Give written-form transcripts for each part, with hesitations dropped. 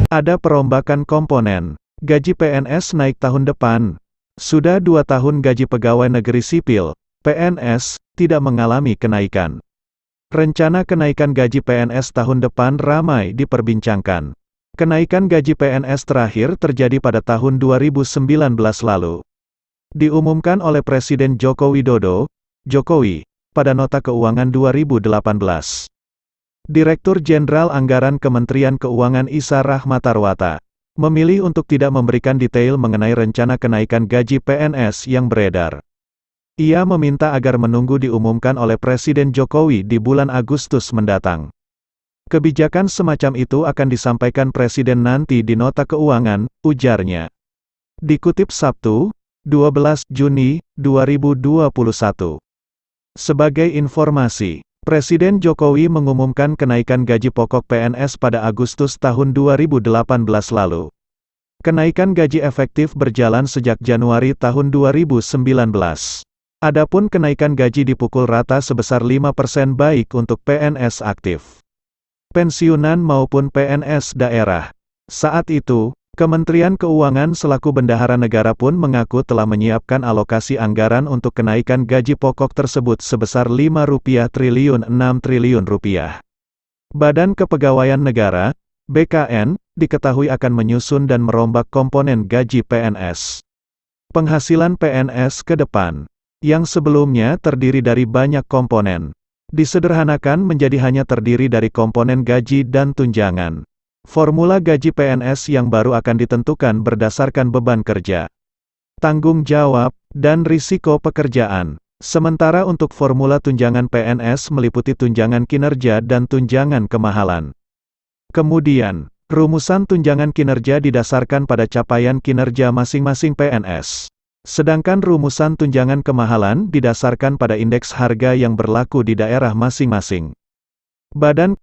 Ada perombakan komponen. Gaji PNS naik tahun depan. Sudah 2 tahun gaji pegawai negeri sipil, PNS, tidak mengalami kenaikan. Rencana kenaikan gaji PNS tahun depan ramai diperbincangkan. Kenaikan gaji PNS terakhir terjadi pada tahun 2019 lalu. Diumumkan oleh Presiden Joko Widodo, Jokowi, pada Nota Keuangan 2018. Direktur Jenderal Anggaran Kementerian Keuangan Isa Rahmatarwata memilih untuk tidak memberikan detail mengenai rencana kenaikan gaji PNS yang beredar. Ia meminta agar menunggu diumumkan oleh Presiden Jokowi di bulan Agustus mendatang. Kebijakan semacam itu akan disampaikan Presiden nanti di Nota Keuangan, ujarnya. Dikutip Sabtu, 12 Juni 2021. Sebagai informasi, Presiden Jokowi mengumumkan kenaikan gaji pokok PNS pada Agustus tahun 2018 lalu. Kenaikan gaji efektif berjalan sejak Januari tahun 2019. Adapun kenaikan gaji dipukul rata sebesar 5% baik untuk PNS aktif, pensiunan maupun PNS daerah. Saat itu, Kementerian Keuangan selaku bendahara negara pun mengaku telah menyiapkan alokasi anggaran untuk kenaikan gaji pokok tersebut sebesar Rp5,6 triliun. Badan Kepegawaian Negara, BKN, diketahui akan menyusun dan merombak komponen gaji PNS. Penghasilan PNS ke depan, yang sebelumnya terdiri dari banyak komponen, disederhanakan menjadi hanya terdiri dari komponen gaji dan tunjangan. Formula gaji PNS yang baru akan ditentukan berdasarkan beban kerja, tanggung jawab, dan risiko pekerjaan. Sementara untuk formula tunjangan PNS meliputi tunjangan kinerja dan tunjangan kemahalan. Kemudian, rumusan tunjangan kinerja didasarkan pada capaian kinerja masing-masing PNS. Sedangkan rumusan tunjangan kemahalan didasarkan pada indeks harga yang berlaku di daerah masing-masing.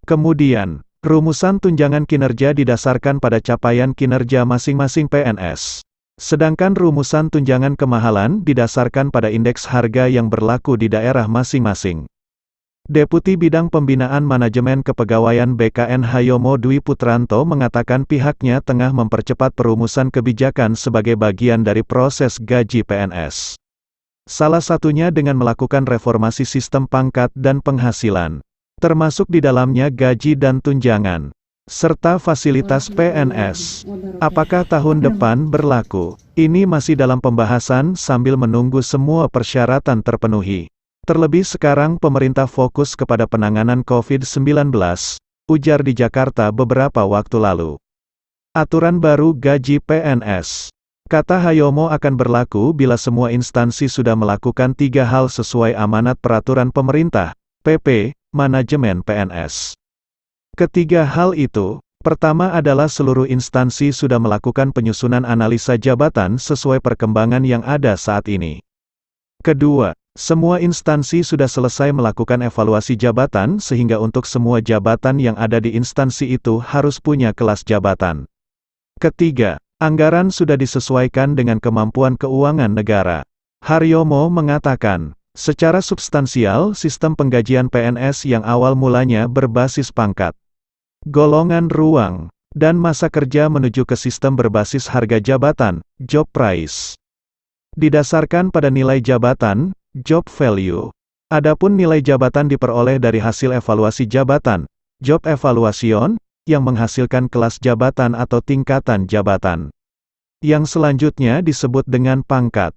Kemudian, rumusan tunjangan kinerja didasarkan pada capaian kinerja masing-masing PNS. Sedangkan rumusan tunjangan kemahalan didasarkan pada indeks harga yang berlaku di daerah masing-masing. Deputi Bidang Pembinaan Manajemen Kepegawaian BKN Hayomo Dwi Putranto mengatakan pihaknya tengah mempercepat perumusan kebijakan sebagai bagian dari proses gaji PNS. Salah satunya dengan melakukan reformasi sistem pangkat dan penghasilan, termasuk di dalamnya gaji dan tunjangan, serta fasilitas PNS. Apakah tahun depan berlaku? Ini masih dalam pembahasan sambil menunggu semua persyaratan terpenuhi. Terlebih sekarang pemerintah fokus kepada penanganan COVID-19, ujar di Jakarta beberapa waktu lalu. Aturan baru gaji PNS, kata Hayomo, akan berlaku bila semua instansi sudah melakukan 3 hal sesuai amanat peraturan pemerintah, PP, manajemen PNS. Ketiga hal itu, pertama adalah seluruh instansi sudah melakukan penyusunan analisa jabatan sesuai perkembangan yang ada saat ini. Kedua, semua instansi sudah selesai melakukan evaluasi jabatan sehingga untuk semua jabatan yang ada di instansi itu harus punya kelas jabatan. Ketiga, anggaran sudah disesuaikan dengan kemampuan keuangan negara. Haryomo mengatakan, secara substansial sistem penggajian PNS yang awal mulanya berbasis pangkat, golongan ruang, dan masa kerja menuju ke sistem berbasis harga jabatan, job price, didasarkan pada nilai jabatan, job value. Adapun nilai jabatan diperoleh dari hasil evaluasi jabatan, job evaluation, yang menghasilkan kelas jabatan atau tingkatan jabatan, yang selanjutnya disebut dengan pangkat.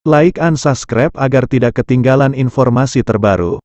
Like and subscribe agar tidak ketinggalan informasi terbaru.